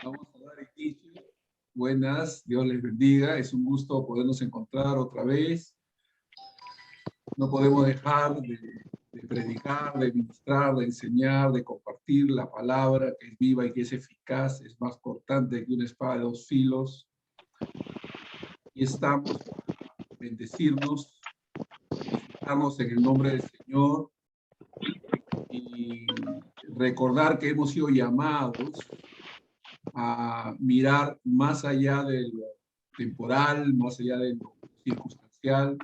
Vamos a dar inicio. Buenas, Dios les bendiga. Es un gusto podernos encontrar otra vez. No podemos dejar de predicar, de ministrar, de enseñar, de compartir la palabra que es viva y que es eficaz, es más cortante que una espada de dos filos. Y estamos para bendecirnos, edificarnos en el nombre del Señor y recordar que hemos sido llamados a mirar más allá de lo temporal, más allá de lo circunstancial.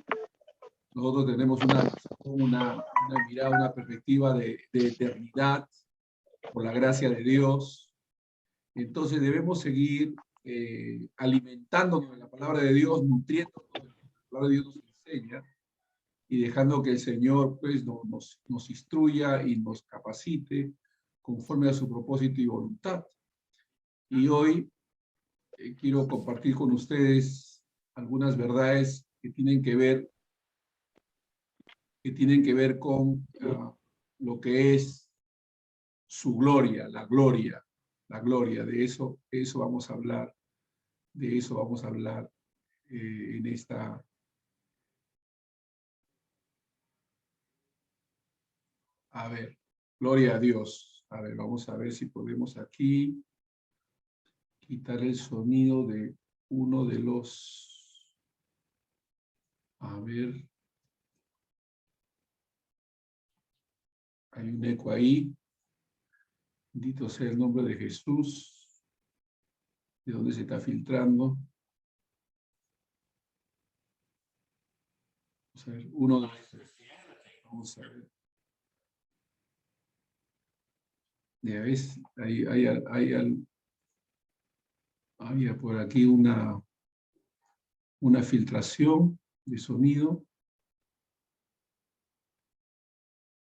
Nosotros tenemos una mirada, una perspectiva de eternidad por la gracia de Dios. Entonces debemos seguir alimentándonos de la palabra de Dios, nutriéndonos de lo que la palabra de Dios nos enseña y dejando que el Señor pues, nos instruya y nos capacite conforme a su propósito y voluntad. Y hoy quiero compartir con ustedes algunas verdades que tienen que ver con lo que es su gloria, la gloria. De eso vamos a hablar, en esta. A ver, gloria a Dios. A ver, vamos a ver si podemos aquí quitar el sonido de uno de los. A ver. Hay un eco ahí. Bendito sea el nombre de Jesús. ¿De dónde se está filtrando? Vamos a ver, uno de los. Vamos a ver. Ya ves, hay por aquí una filtración de sonido.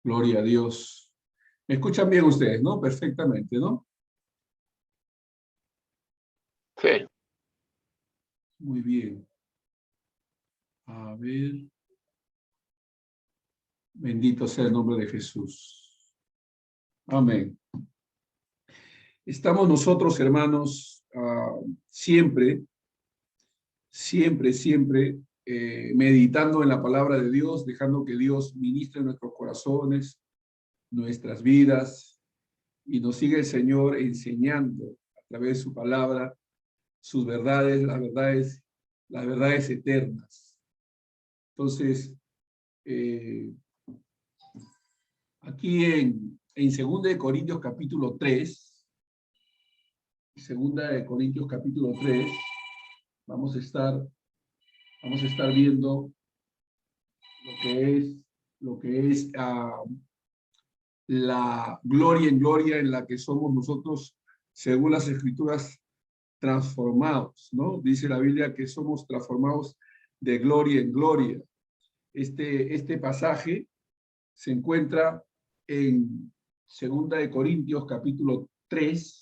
Gloria a Dios. ¿Me escuchan bien ustedes, no? Perfectamente, ¿no? Sí. Muy bien. A ver. Bendito sea el nombre de Jesús. Amén. Estamos nosotros, hermanos, siempre meditando en la palabra de Dios, dejando que Dios ministre en nuestros corazones, nuestras vidas, y nos sigue el Señor enseñando a través de su palabra sus verdades, las verdades eternas. Entonces, aquí en 2 Corintios capítulo 3, 2 Corintios capítulo 3, vamos a estar viendo lo que es la gloria en gloria en la que somos nosotros, según las Escrituras, transformados, ¿no? Dice la Biblia que somos transformados de gloria en gloria. Este pasaje se encuentra en 2 Corintios capítulo 3,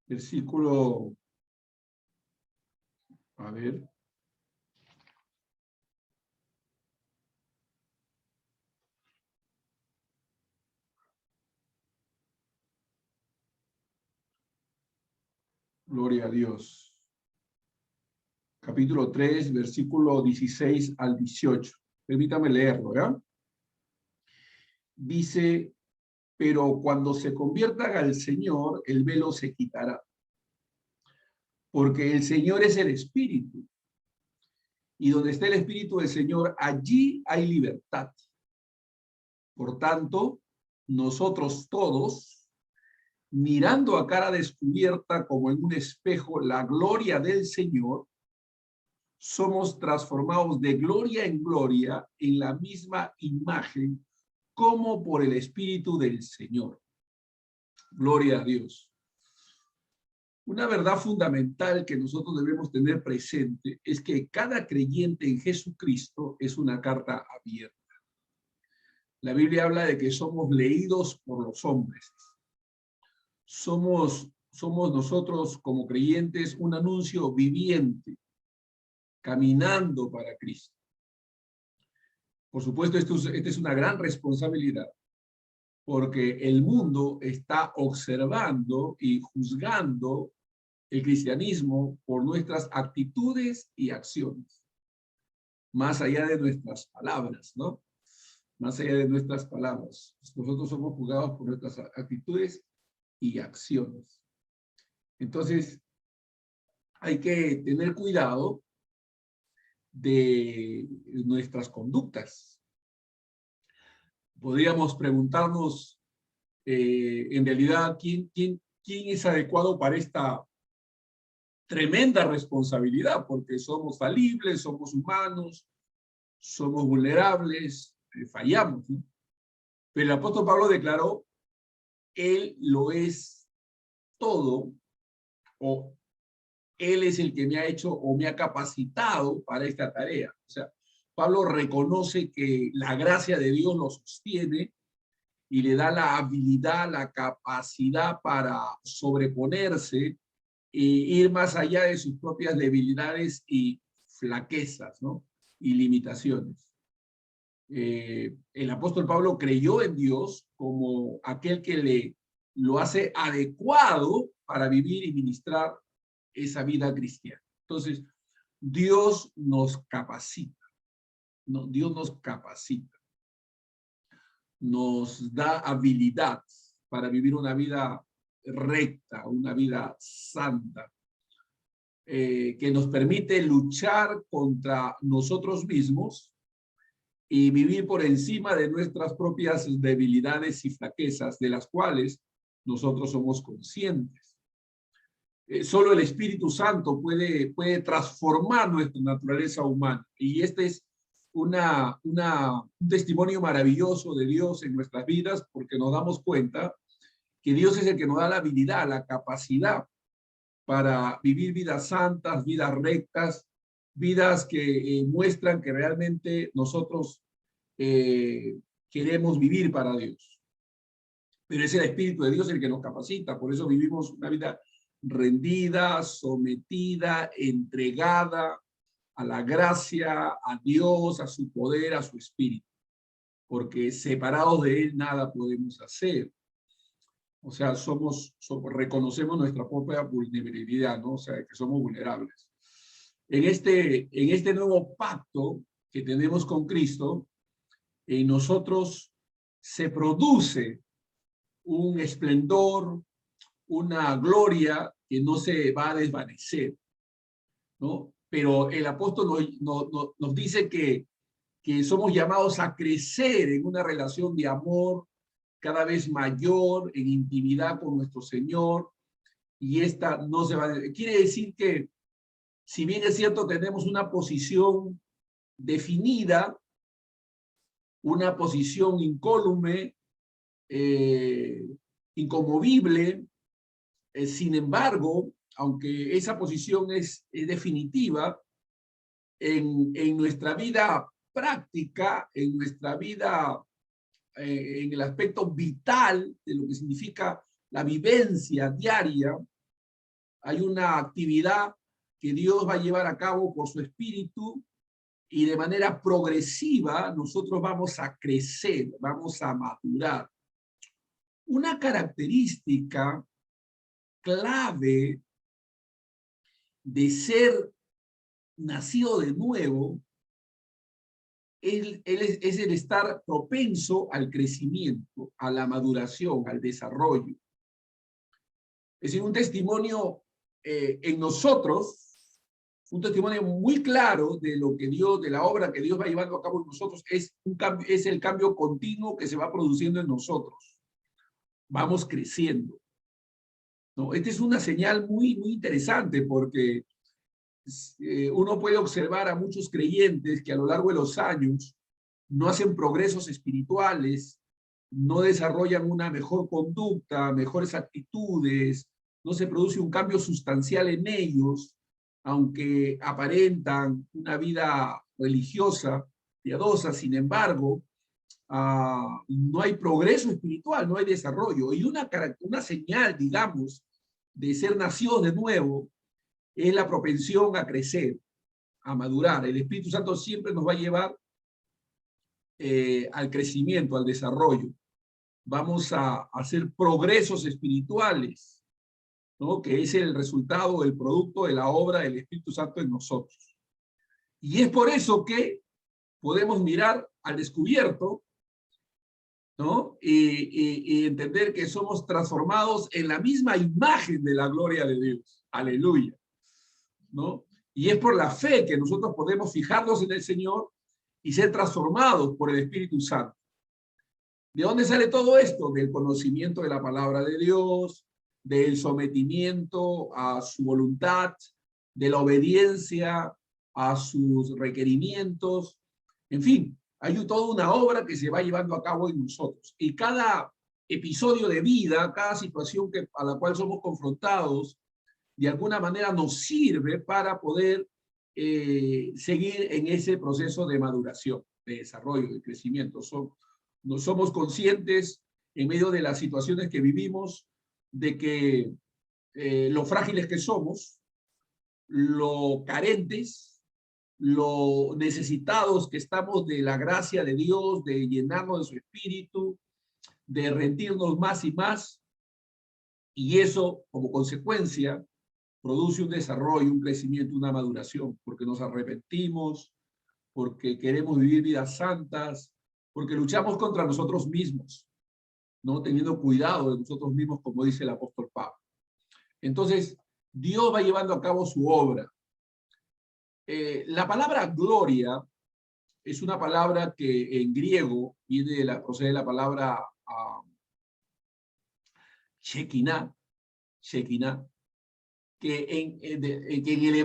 versículo, a ver, gloria a Dios. Capítulo 3, versículo 16 al 18. Permítame leerlo, ¿ya? Dice, pero cuando se conviertan al Señor, el velo se quitará. Porque el Señor es el Espíritu. Y donde está el Espíritu del Señor, allí hay libertad. Por tanto, nosotros todos, mirando a cara descubierta como en un espejo la gloria del Señor, somos transformados de gloria en gloria en la misma imagen como por el Espíritu del Señor. Gloria a Dios. Una verdad fundamental que nosotros debemos tener presente es que cada creyente en Jesucristo es una carta abierta. La Biblia habla de que somos leídos por los hombres. Somos nosotros como creyentes un anuncio viviente, caminando para Cristo. Esta es una gran responsabilidad, porque el mundo está observando y juzgando el cristianismo por nuestras actitudes y acciones, más allá de nuestras palabras, ¿no? Más allá de nuestras palabras. Nosotros somos juzgados por nuestras actitudes y acciones. Entonces, hay que tener cuidado de nuestras conductas. Podríamos preguntarnos, en realidad, ¿quién es adecuado para esta tremenda responsabilidad? Porque somos falibles, somos humanos, somos vulnerables, fallamos, ¿no? Pero el apóstol Pablo declaró, él lo es todo, o él es el que me ha hecho o me ha capacitado para esta tarea. O sea, Pablo reconoce que la gracia de Dios lo sostiene y le da la habilidad, la capacidad para sobreponerse e ir más allá de sus propias debilidades y flaquezas, ¿no? Y limitaciones. El apóstol Pablo creyó en Dios como aquel que lo hace adecuado para vivir y ministrar esa vida cristiana. Entonces, Dios nos capacita, ¿no? Dios nos capacita, nos da habilidad para vivir una vida recta, una vida santa, que nos permite luchar contra nosotros mismos y vivir por encima de nuestras propias debilidades y flaquezas, de las cuales nosotros somos conscientes. Solo el Espíritu Santo puede transformar nuestra naturaleza humana. Y este es un testimonio maravilloso de Dios en nuestras vidas, porque nos damos cuenta que Dios es el que nos da la habilidad, la capacidad para vivir vidas santas, vidas rectas, vidas que muestran que realmente nosotros queremos vivir para Dios. Pero es el Espíritu de Dios el que nos capacita, por eso vivimos una vida rendida, sometida, entregada a la gracia, a Dios, a su poder, a su Espíritu, porque separados de Él nada podemos hacer. O sea, reconocemos nuestra propia vulnerabilidad, ¿no? O sea, que somos vulnerables. En este nuevo pacto que tenemos con Cristo, en nosotros se produce un esplendor, una gloria que no se va a desvanecer, ¿no? Pero el apóstol nos dice que somos llamados a crecer en una relación de amor cada vez mayor, en intimidad con nuestro Señor, y esta no se va a... Quiere decir que, si bien es cierto, tenemos una posición definida, una posición incólume, inconmovible, sin embargo, aunque esa posición es definitiva, en nuestra vida práctica, en nuestra vida, en el aspecto vital de lo que significa la vivencia diaria, hay una actividad que Dios va a llevar a cabo por su Espíritu, y de manera progresiva nosotros vamos a crecer, vamos a madurar. Una característica clave de ser nacido de nuevo es el estar propenso al crecimiento, a la maduración, al desarrollo. Es decir, un testimonio en nosotros, un testimonio muy claro de lo que Dios, de la obra que Dios va llevando a cabo en nosotros, es el cambio continuo que se va produciendo en nosotros. Vamos creciendo, ¿no? Esta es una señal muy interesante, porque uno puede observar a muchos creyentes que a lo largo de los años no hacen progresos espirituales, no desarrollan una mejor conducta, mejores actitudes, no se produce un cambio sustancial en ellos, aunque aparentan una vida religiosa, piadosa. Sin embargo, no hay progreso espiritual, no hay desarrollo. Y una señal, digamos, de ser nacidos de nuevo es la propensión a crecer, a madurar. El Espíritu Santo siempre nos va a llevar al crecimiento, al desarrollo. vamos a hacer progresos espirituales, ¿no? Que es el resultado, el producto de la obra del Espíritu Santo en nosotros. Y es por eso que podemos mirar al descubierto, ¿no? Y entender que somos transformados en la misma imagen de la gloria de Dios. Aleluya, ¿no? Y es por la fe que nosotros podemos fijarnos en el Señor y ser transformados por el Espíritu Santo. ¿De dónde sale todo esto? Del conocimiento de la palabra de Dios, del sometimiento a su voluntad, de la obediencia a sus requerimientos. En fin, hay toda una obra que se va llevando a cabo en nosotros. Y cada episodio de vida, cada situación a la cual somos confrontados, de alguna manera nos sirve para poder seguir en ese proceso de maduración, de desarrollo, de crecimiento. No somos conscientes en medio de las situaciones que vivimos de que lo frágiles que somos, lo carentes, lo necesitados que estamos de la gracia de Dios, de llenarnos de su espíritu, de rendirnos más y más, y eso como consecuencia produce un desarrollo, un crecimiento, una maduración, porque nos arrepentimos, porque queremos vivir vidas santas, porque luchamos contra nosotros mismos, ¿no? Teniendo cuidado de nosotros mismos, como dice el apóstol Pablo. Entonces, Dios va llevando a cabo su obra. La palabra gloria es una palabra que en griego procede de la palabra Shekinah, que en el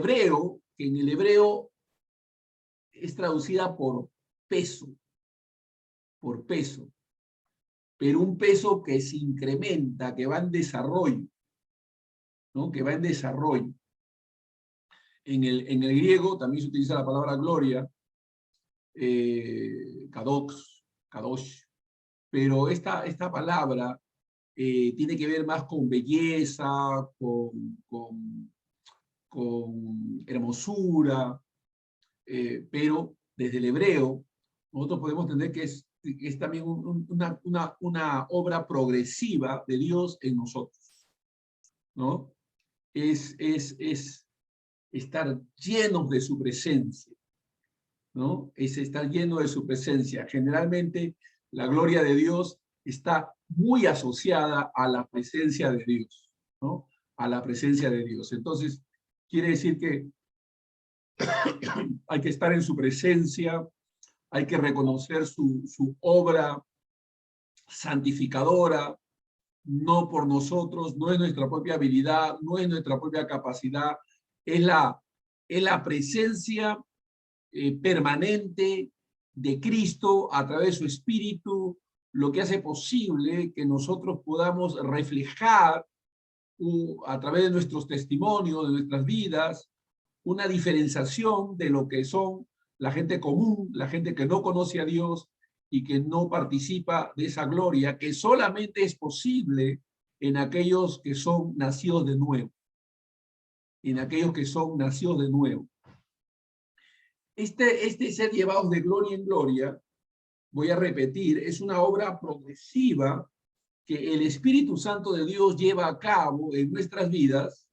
hebreo es traducida por peso, pero un peso que se incrementa, que va en desarrollo, ¿no? Que va en desarrollo. En el griego también se utiliza la palabra gloria, kadosh, pero esta palabra tiene que ver más con belleza, con hermosura, pero desde el hebreo nosotros podemos entender que es también una obra progresiva de Dios en nosotros, ¿no? Es estar llenos de su presencia, ¿no? Es estar lleno de su presencia. Generalmente la gloria de Dios está muy asociada a la presencia de Dios, ¿no? A la presencia de Dios. Entonces, quiere decir que hay que estar en su presencia, hay que reconocer su obra santificadora, no por nosotros, no es nuestra propia habilidad, no es nuestra propia capacidad, es la presencia permanente de Cristo a través de su Espíritu, lo que hace posible que nosotros podamos reflejar a través de nuestros testimonios, de nuestras vidas, una diferenciación de lo que son la gente común, la gente que no conoce a Dios y que no participa de esa gloria que solamente es posible en aquellos que son nacidos de nuevo, en aquellos que son nacidos de nuevo. Este ser llevados de gloria en gloria, voy a repetir, es una obra progresiva que el Espíritu Santo de Dios lleva a cabo en nuestras vidas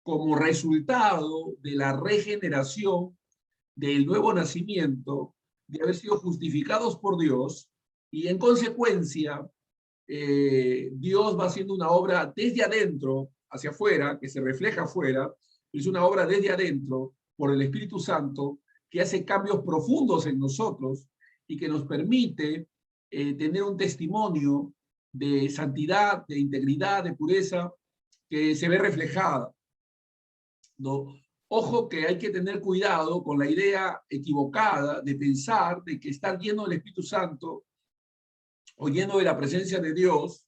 como resultado de la regeneración, del nuevo nacimiento, de haber sido justificados por Dios, y en consecuencia, Dios va haciendo una obra desde adentro hacia afuera, que se refleja afuera, es una obra desde adentro por el Espíritu Santo, que hace cambios profundos en nosotros y que nos permite tener un testimonio de santidad, de integridad, de pureza, que se ve reflejada, ¿no? Ojo que hay que tener cuidado con la idea equivocada de pensar de que estar lleno del Espíritu Santo o lleno de la presencia de Dios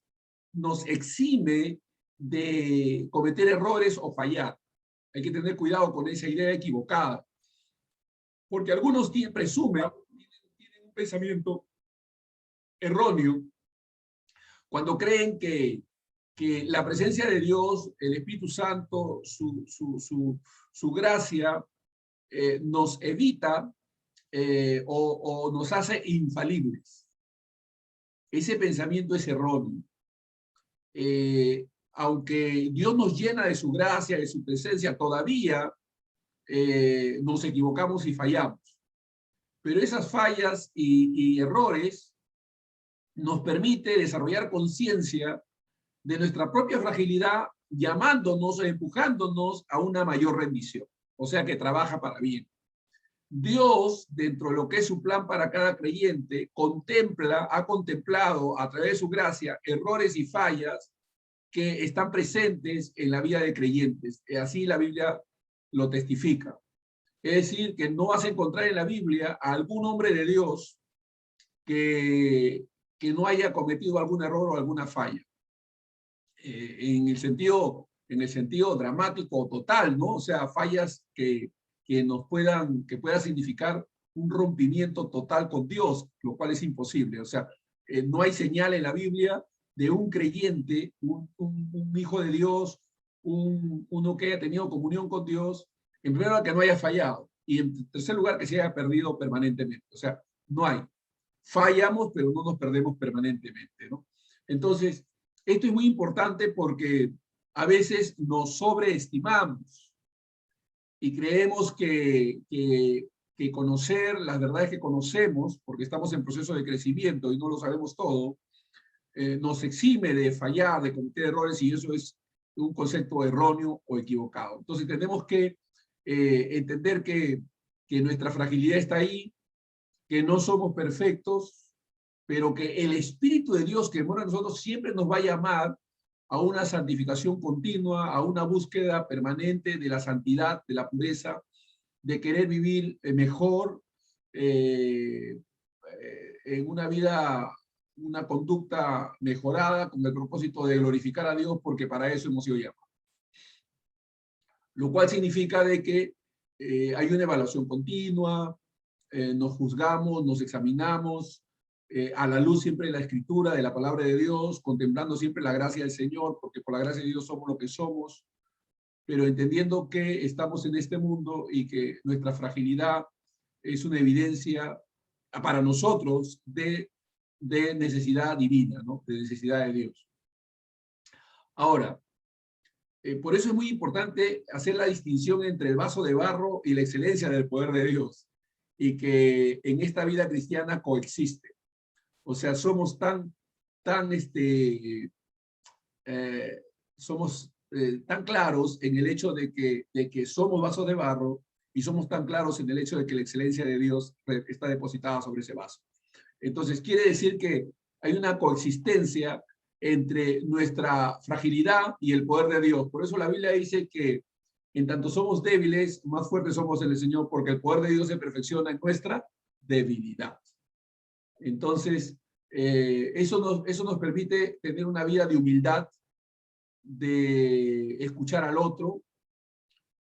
nos exime de cometer errores o fallar. Hay que tener cuidado con esa idea equivocada, porque algunos presumen, tienen un pensamiento erróneo cuando creen que la presencia de Dios, el Espíritu Santo, su gracia, nos evita o nos hace infalibles. ese pensamiento es erróneo. Aunque Dios nos llena de su gracia, de su presencia, todavía nos equivocamos y fallamos. Pero esas fallas y errores nos permite desarrollar conciencia de nuestra propia fragilidad, llamándonos, empujándonos a una mayor rendición. O sea que trabaja para bien. Dios, dentro de lo que es su plan para cada creyente, ha contemplado a través de su gracia errores y fallas que están presentes en la vida de creyentes. Así la Biblia lo testifica. Es decir, que no vas a encontrar en la Biblia a algún hombre de Dios que no haya cometido algún error o alguna falla. En el sentido dramático o total, ¿no? O sea, fallas que pueda significar un rompimiento total con Dios, lo cual es imposible. O sea, no hay señal en la Biblia de un creyente, un hijo de Dios, uno que haya tenido comunión con Dios, en primer lugar que no haya fallado, y en tercer lugar que se haya perdido permanentemente. O sea, no hay. Fallamos, pero no nos perdemos permanentemente, ¿no? Entonces, esto es muy importante porque a veces nos sobreestimamos y creemos que conocer las verdades que conocemos, porque estamos en proceso de crecimiento y no lo sabemos todo, nos exime de fallar, de cometer errores, y eso es un concepto erróneo o equivocado. Entonces tenemos que entender que nuestra fragilidad está ahí, que no somos perfectos, pero que el Espíritu de Dios que mora en nosotros siempre nos va a llamar a una santificación continua, a una búsqueda permanente de la santidad, de la pureza, de querer vivir mejor, en una vida, una conducta mejorada con el propósito de glorificar a Dios, porque para eso hemos sido llamados. Lo cual significa de que hay una evaluación continua, nos juzgamos, nos examinamos, a la luz siempre de la Escritura, de la palabra de Dios, contemplando siempre la gracia del Señor, porque por la gracia de Dios somos lo que somos, pero entendiendo que estamos en este mundo y que nuestra fragilidad es una evidencia para nosotros de necesidad divina, ¿no? De necesidad de Dios. Ahora, por eso es muy importante hacer la distinción entre el vaso de barro y la excelencia del poder de Dios, y que en esta vida cristiana coexiste. O sea, somos somos tan claros en el hecho de que somos vasos de barro, y somos tan claros en el hecho de que la excelencia de Dios está depositada sobre ese vaso. Entonces, quiere decir que hay una coexistencia entre nuestra fragilidad y el poder de Dios. Por eso la Biblia dice que en tanto somos débiles, más fuertes somos en el Señor, porque el poder de Dios se perfecciona en nuestra debilidad. Entonces, eso nos permite tener una vida de humildad, de escuchar al otro,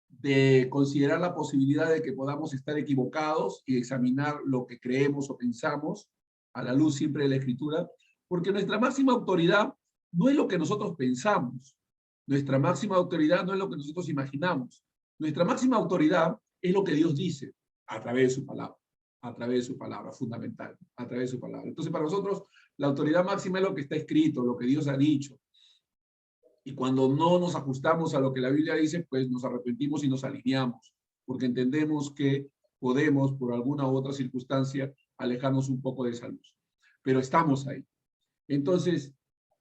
de considerar la posibilidad de que podamos estar equivocados y examinar lo que creemos o pensamos a la luz siempre de la Escritura, porque nuestra máxima autoridad no es lo que nosotros pensamos, nuestra máxima autoridad no es lo que nosotros imaginamos, nuestra máxima autoridad es lo que Dios dice a través de su palabra, fundamental, a través de su palabra. Entonces, para nosotros, la autoridad máxima es lo que está escrito, lo que Dios ha dicho. Y cuando no nos ajustamos a lo que la Biblia dice, pues nos arrepentimos y nos alineamos, porque entendemos que podemos, por alguna u otra circunstancia, alejarnos un poco de esa luz. Pero estamos ahí. Entonces,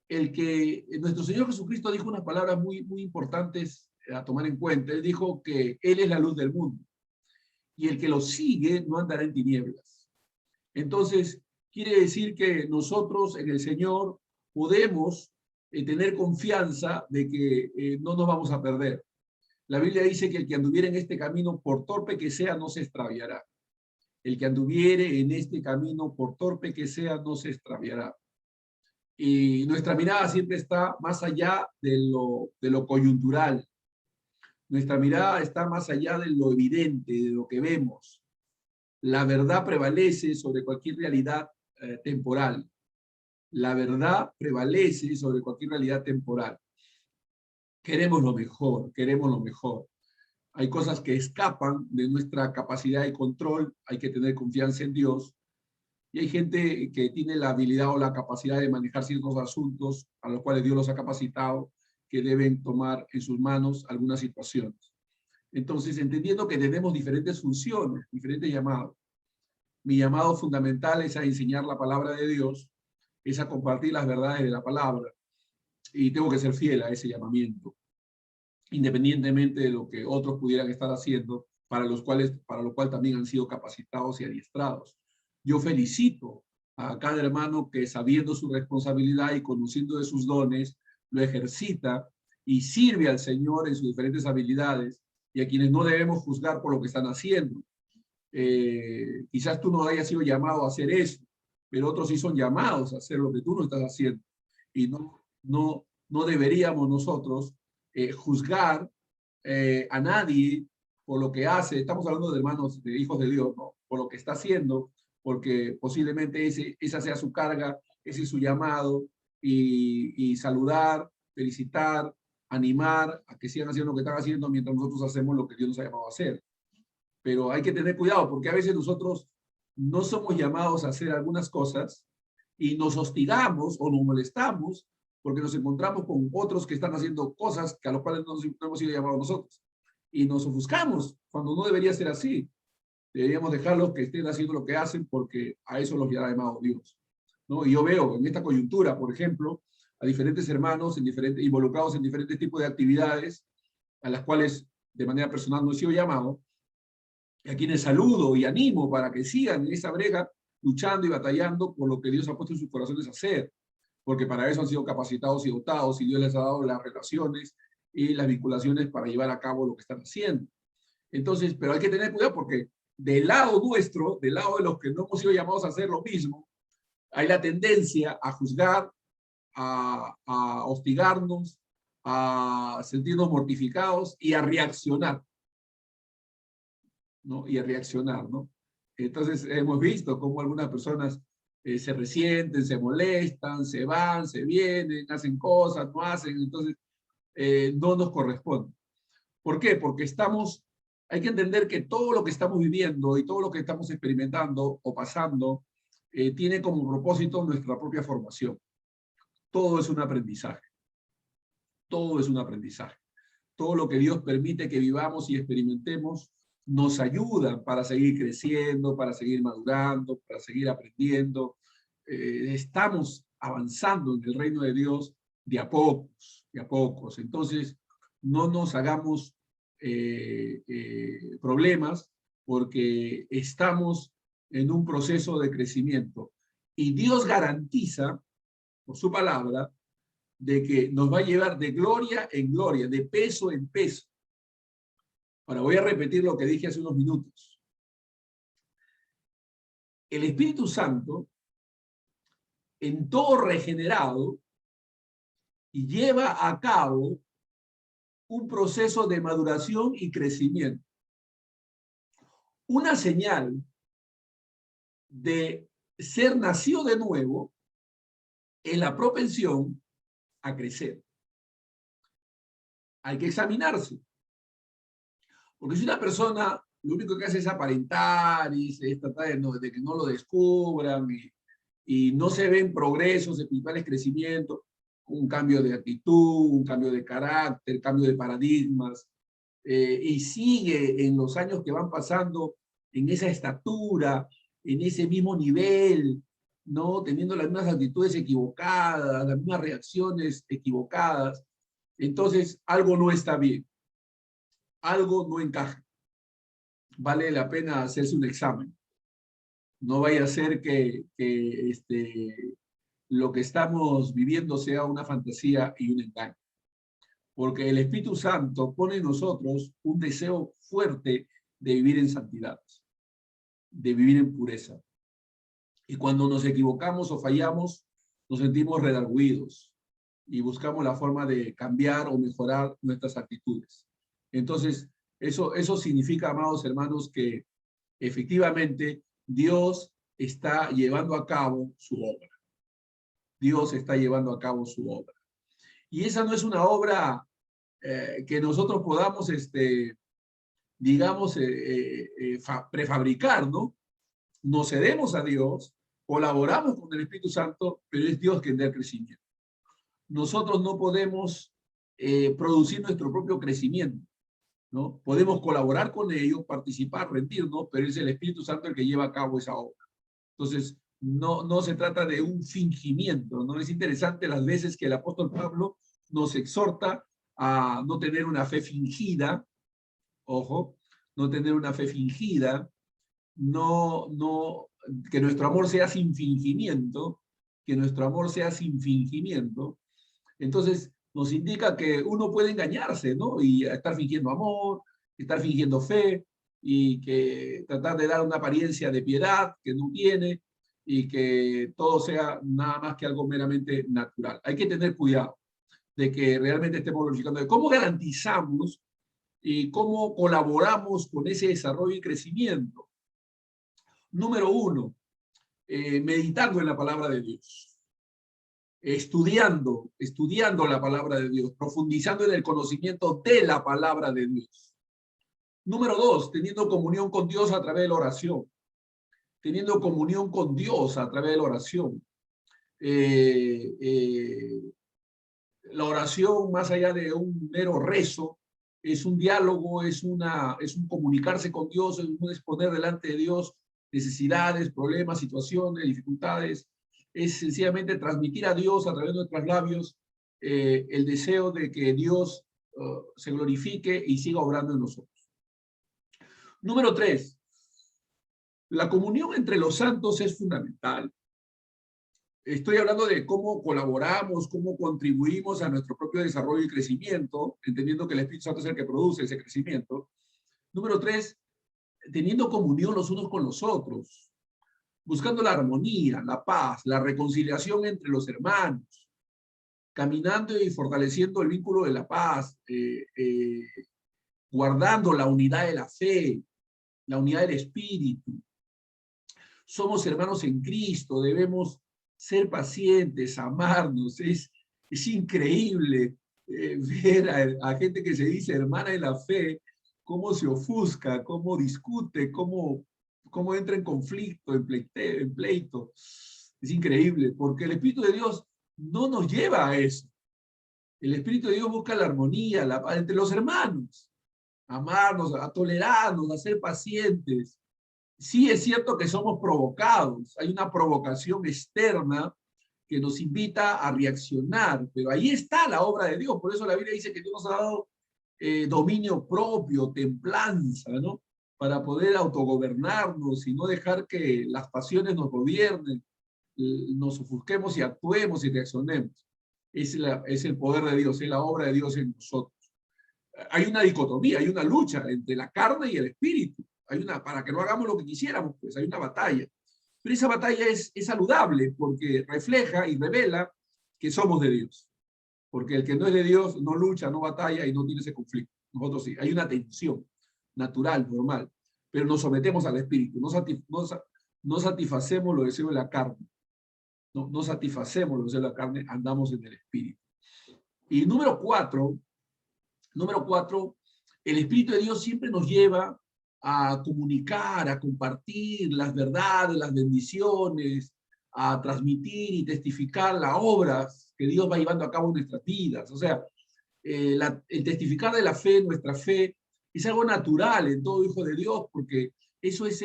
nuestro Señor Jesucristo dijo unas palabras muy, muy importantes a tomar en cuenta. Él dijo que Él es la luz del mundo, y el que lo sigue no andará en tinieblas. Entonces, quiere decir que nosotros en el Señor podemos tener confianza de que no nos vamos a perder. La Biblia dice que el que anduviere en este camino, por torpe que sea, no se extraviará. El que anduviere en este camino, por torpe que sea, no se extraviará. Y nuestra mirada siempre está más allá de lo coyuntural. Nuestra mirada está más allá de lo evidente, de lo que vemos. La verdad prevalece sobre cualquier realidad temporal. La verdad prevalece sobre cualquier realidad temporal. Queremos lo mejor, queremos lo mejor. Hay cosas que escapan de nuestra capacidad de control, hay que tener confianza en Dios, Y hay gente que tiene la habilidad o la capacidad de manejar ciertos asuntos a los cuales Dios los ha capacitado, que deben tomar en sus manos algunas situaciones. Entonces, entendiendo que tenemos diferentes funciones, diferentes llamados. Mi llamado fundamental es a enseñar la palabra de Dios, es a compartir las verdades de la palabra, y tengo que ser fiel a ese llamamiento, independientemente de lo que otros pudieran estar haciendo, para lo cual también han sido capacitados y adiestrados. Yo felicito a cada hermano que, sabiendo su responsabilidad y conociendo de sus dones, lo ejercita y sirve al Señor en sus diferentes habilidades, y a quienes no debemos juzgar por lo que están haciendo. Quizás tú no hayas sido llamado a hacer eso, pero otros sí son llamados a hacer lo que tú no estás haciendo. Y no deberíamos nosotros juzgar a nadie por lo que hace. Estamos hablando de hermanos, de hijos de Dios, ¿no? Por lo que está haciendo, porque posiblemente esa sea su carga, ese es su llamado, y saludar, felicitar, animar a que sigan haciendo lo que están haciendo mientras nosotros hacemos lo que Dios nos ha llamado a hacer. Pero hay que tener cuidado, porque a veces nosotros no somos llamados a hacer algunas cosas y nos hostigamos o nos molestamos porque nos encontramos con otros que están haciendo cosas que a los cuales no hemos sido llamados nosotros. Y nos ofuscamos cuando no debería ser así. Deberíamos dejarlos que estén haciendo lo que hacen, porque a eso los ha llamado Dios, ¿no? Y yo veo en esta coyuntura, por ejemplo, a diferentes hermanos involucrados en diferentes tipos de actividades a las cuales de manera personal no he sido llamado, a quienes saludo y animo para que sigan en esa brega luchando y batallando por lo que Dios ha puesto en sus corazones a hacer, porque para eso han sido capacitados y dotados, y Dios les ha dado las relaciones y las vinculaciones para llevar a cabo lo que están haciendo. Entonces, pero hay que tener cuidado, porque del lado nuestro, del lado de los que no hemos sido llamados a hacer lo mismo, hay la tendencia a juzgar, a hostigarnos, a sentirnos mortificados y a reaccionar, ¿no? Y a reaccionar, ¿no? Entonces hemos visto cómo algunas personas se resienten, se molestan, se van, se vienen, hacen cosas, no hacen, entonces no nos corresponde. ¿Por qué? Porque hay que entender que todo lo que estamos viviendo y todo lo que estamos experimentando o pasando tiene como propósito nuestra propia formación. Todo es un aprendizaje. Todo es un aprendizaje. Todo lo que Dios permite que vivamos y experimentemos nos ayuda para seguir creciendo, para seguir madurando, para seguir aprendiendo. Estamos avanzando en el reino de Dios de a pocos, de a pocos. Entonces, no nos hagamos problemas, porque estamos en un proceso de crecimiento. Y Dios garantiza, por su palabra, de que nos va a llevar de gloria en gloria, de peso en peso. Ahora voy a repetir lo que dije hace unos minutos. El Espíritu Santo, en todo regenerado, y lleva a cabo un proceso de maduración y crecimiento. Una señal de ser nacido de nuevo es la propensión a crecer. Hay que examinarse. Porque si una persona lo único que hace es aparentar y es tratar de que no lo descubran, y no se ven progresos espirituales, crecimiento, un cambio de actitud, un cambio de carácter, cambio de paradigmas, y sigue en los años que van pasando en esa estatura, en ese mismo nivel, ¿no? Teniendo las mismas actitudes equivocadas, las mismas reacciones equivocadas, entonces algo no está bien, algo no encaja. Vale la pena hacerse un examen. No vaya a ser que lo que estamos viviendo sea una fantasía y un engaño. Porque el Espíritu Santo pone en nosotros un deseo fuerte de vivir en santidad, de vivir en pureza. Y cuando nos equivocamos o fallamos, nos sentimos redarguidos y buscamos la forma de cambiar o mejorar nuestras actitudes. Entonces, eso significa, amados hermanos, que efectivamente Dios está llevando a cabo su obra. Dios está llevando a cabo su obra. Y esa no es una obra que nosotros podamos, digamos, prefabricar, ¿no? Nos cedemos a Dios colaboramos con el Espíritu Santo, pero es Dios quien da el crecimiento. Nosotros no podemos producir nuestro propio crecimiento, ¿no? Podemos colaborar con ellos, participar, rendirnos, pero es el Espíritu Santo el que lleva a cabo esa obra. Entonces, no se trata de un fingimiento, ¿no? Es interesante las veces que el apóstol Pablo nos exhorta a no tener una fe fingida, ojo, no tener una fe fingida, que nuestro amor sea sin fingimiento, que nuestro amor sea sin fingimiento. Entonces, nos indica que uno puede engañarse, ¿no? Y estar fingiendo amor, estar fingiendo fe, y que tratar de dar una apariencia de piedad que no tiene, y que todo sea nada más que algo meramente natural. Hay que tener cuidado de que realmente estemos glorificando. ¿Cómo garantizamos y cómo colaboramos con ese desarrollo y crecimiento? Número uno, meditando en la palabra de Dios, estudiando la palabra de Dios, profundizando en el conocimiento de la palabra de Dios. Número dos, teniendo comunión con Dios a través de la oración, teniendo comunión con Dios a través de la oración. La oración, más allá de un mero rezo, es un diálogo, es un comunicarse con Dios, es un exponer delante de Dios necesidades, problemas, situaciones, dificultades. Es sencillamente transmitir a Dios a través de nuestros labios el deseo de que Dios se glorifique y siga obrando en nosotros. Número tres, la comunión entre los santos es fundamental. Estoy hablando de cómo colaboramos, cómo contribuimos a nuestro propio desarrollo y crecimiento, entendiendo que el Espíritu Santo es el que produce ese crecimiento. Número tres, teniendo comunión los unos con los otros, buscando la armonía, la paz, la reconciliación entre los hermanos, caminando y fortaleciendo el vínculo de la paz, guardando la unidad de la fe, la unidad del espíritu. Somos hermanos en Cristo, debemos ser pacientes, amarnos. Es increíble ver a gente que se dice hermana en la fe, cómo se ofusca, cómo discute, cómo entra en conflicto, en pleito. Es increíble, porque el Espíritu de Dios no nos lleva a eso. El Espíritu de Dios busca la armonía, la paz entre los hermanos, amarnos, a tolerarnos, a ser pacientes. Sí es cierto que somos provocados, hay una provocación externa que nos invita a reaccionar, pero ahí está la obra de Dios. Por eso la Biblia dice que Dios nos ha dado dominio propio, templanza, ¿no? Para poder autogobernarnos y no dejar que las pasiones nos gobiernen, nos ofusquemos y actuemos y reaccionemos. Es el poder de Dios, es la obra de Dios en nosotros. Hay una dicotomía, hay una lucha entre la carne y el espíritu. Para que no hagamos lo que quisiéramos, pues hay una batalla. Pero esa batalla es saludable porque refleja y revela que somos de Dios. Porque el que no es de Dios no lucha, no batalla y no tiene ese conflicto. Nosotros sí. Hay una tensión natural, normal. Pero nos sometemos al espíritu. No satisfacemos los deseos de la carne. No satisfacemos los deseos de la carne, andamos en el espíritu. Y número cuatro, el Espíritu de Dios siempre nos lleva a comunicar, a compartir las verdades, las bendiciones, a transmitir y testificar las obras que Dios va llevando a cabo en nuestras vidas. O sea, el testificar de la fe, nuestra fe, es algo natural en todo hijo de Dios, porque eso es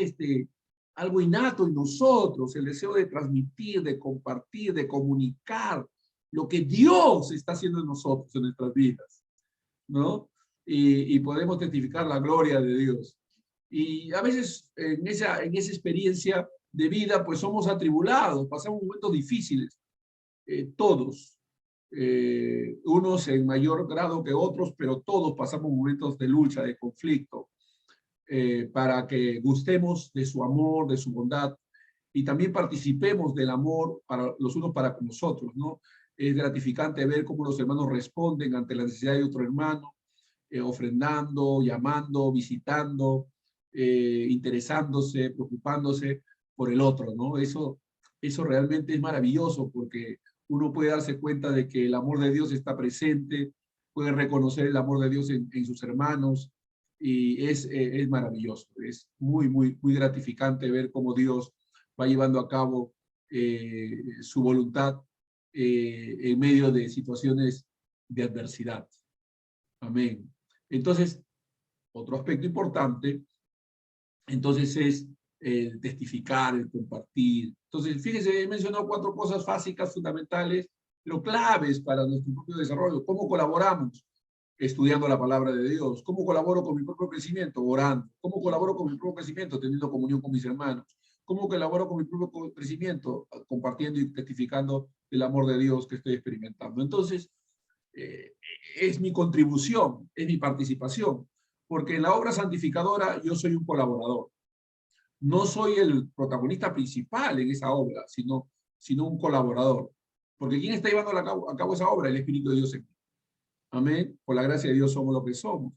algo innato en nosotros, el deseo de transmitir, de compartir, de comunicar lo que Dios está haciendo en nosotros, en nuestras vidas, ¿no? Y podemos testificar la gloria de Dios. Y a veces en esa experiencia de vida, pues somos atribulados, pasamos momentos difíciles, todos, unos en mayor grado que otros, pero todos pasamos momentos de lucha, de conflicto, para que gustemos de su amor, de su bondad, y también participemos del amor para los unos para con nosotros, ¿no? Es gratificante ver cómo los hermanos responden ante la necesidad de otro hermano, ofrendando, llamando, visitando, interesándose, preocupándose por el otro, ¿no? Eso realmente es maravilloso porque uno puede darse cuenta de que el amor de Dios está presente, puede reconocer el amor de Dios en sus hermanos, y es maravilloso. Es muy, muy, muy gratificante ver cómo Dios va llevando a cabo su voluntad en medio de situaciones de adversidad. Amén. Entonces, otro aspecto importante, entonces es el testificar, el compartir. Entonces, fíjense, he mencionado 4 cosas básicas, fundamentales, pero claves para nuestro propio desarrollo. ¿Cómo colaboramos? Estudiando la palabra de Dios. ¿Cómo colaboro con mi propio crecimiento? Orando. ¿Cómo colaboro con mi propio crecimiento? Teniendo comunión con mis hermanos. ¿Cómo colaboro con mi propio crecimiento? Compartiendo y testificando el amor de Dios que estoy experimentando. Entonces, es mi contribución, es mi participación, porque en la obra santificadora yo soy un colaborador. No soy el protagonista principal en esa obra, sino un colaborador. Porque ¿quién está llevando a cabo esa obra? El Espíritu de Dios en mí. Amén. Por la gracia de Dios somos lo que somos.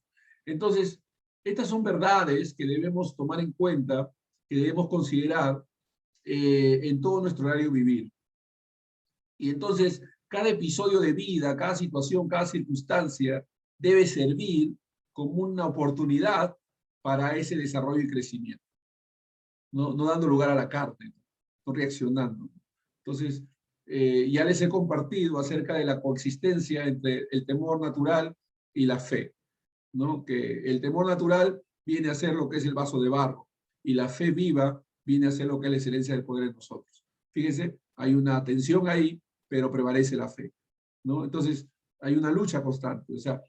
Entonces, estas son verdades que debemos tomar en cuenta, que debemos considerar en todo nuestro horario vivir. Y entonces, cada episodio de vida, cada situación, cada circunstancia debe servir como una oportunidad para ese desarrollo y crecimiento. No dando lugar a la carne, no reaccionando. Entonces, ya les he compartido acerca de la coexistencia entre el temor natural y la fe, ¿no? Que el temor natural viene a ser lo que es el vaso de barro y la fe viva viene a ser lo que es la excelencia del poder en nosotros. Fíjense, hay una tensión ahí, pero prevalece la fe, ¿no? Entonces, hay una lucha constante. O sea,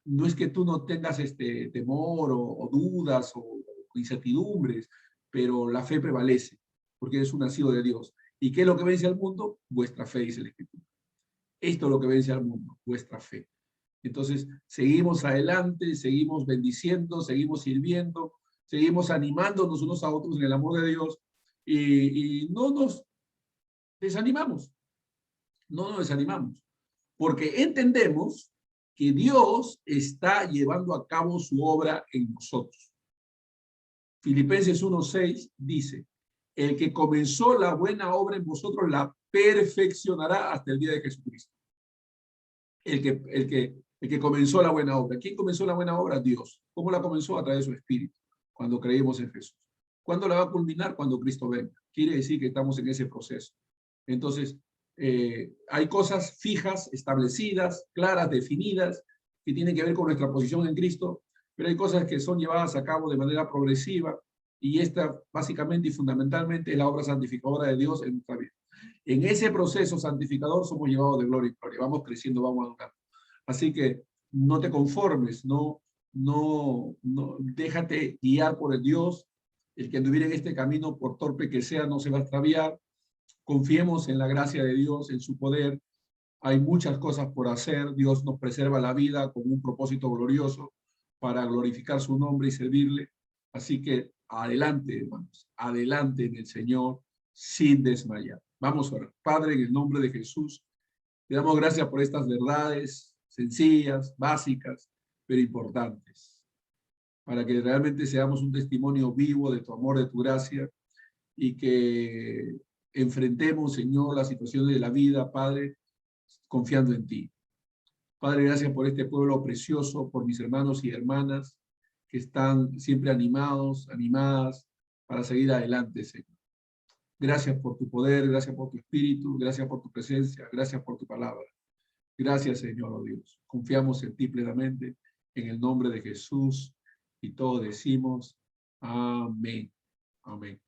no es que tú no tengas temor o dudas o incertidumbres, pero la fe prevalece, porque eres un nacido de Dios. ¿Y qué es lo que vence al mundo? Vuestra fe, dice la Escritura. Esto es lo que vence al mundo, vuestra fe. Entonces, seguimos adelante, seguimos bendiciendo, seguimos sirviendo, seguimos animándonos unos a otros en el amor de Dios y no nos desanimamos, no nos desanimamos, porque entendemos que Dios está llevando a cabo su obra en nosotros. Filipenses 1:6 dice, el que comenzó la buena obra en vosotros la perfeccionará hasta el día de Jesucristo. El que comenzó la buena obra. ¿Quién comenzó la buena obra? Dios. ¿Cómo la comenzó? A través de su Espíritu, cuando creímos en Jesús. ¿Cuándo la va a culminar? Cuando Cristo venga. Quiere decir que estamos en ese proceso. Entonces, hay cosas fijas, establecidas, claras, definidas, que tienen que ver con nuestra posición en Cristo, pero hay cosas que son llevadas a cabo de manera progresiva, y esta básicamente y fundamentalmente es la obra santificadora de Dios en nuestra vida. En ese proceso santificador somos llevados de gloria en gloria, vamos creciendo, vamos madurando. Así que no te conformes, no, déjate guiar por el Dios. El que anduviera en este camino, por torpe que sea, no se va a extraviar. Confiemos en la gracia de Dios, en su poder. Hay muchas cosas por hacer. Dios nos preserva la vida con un propósito glorioso para glorificar su nombre y servirle. Así que adelante, hermanos, adelante en el Señor sin desmayar. Vamos a orar. Padre, en el nombre de Jesús, te damos gracias por estas verdades sencillas, básicas, pero importantes, para que realmente seamos un testimonio vivo de tu amor, de tu gracia, y que enfrentemos, Señor, las situaciones de la vida, Padre, confiando en ti. Padre, gracias por este pueblo precioso, por mis hermanos y hermanas que están siempre animados, animadas para seguir adelante, Señor. Gracias por tu poder, gracias por tu espíritu, gracias por tu presencia, gracias por tu palabra. Gracias, Señor, oh Dios. Confiamos en ti plenamente, en el nombre de Jesús, y todos decimos amén. Amén.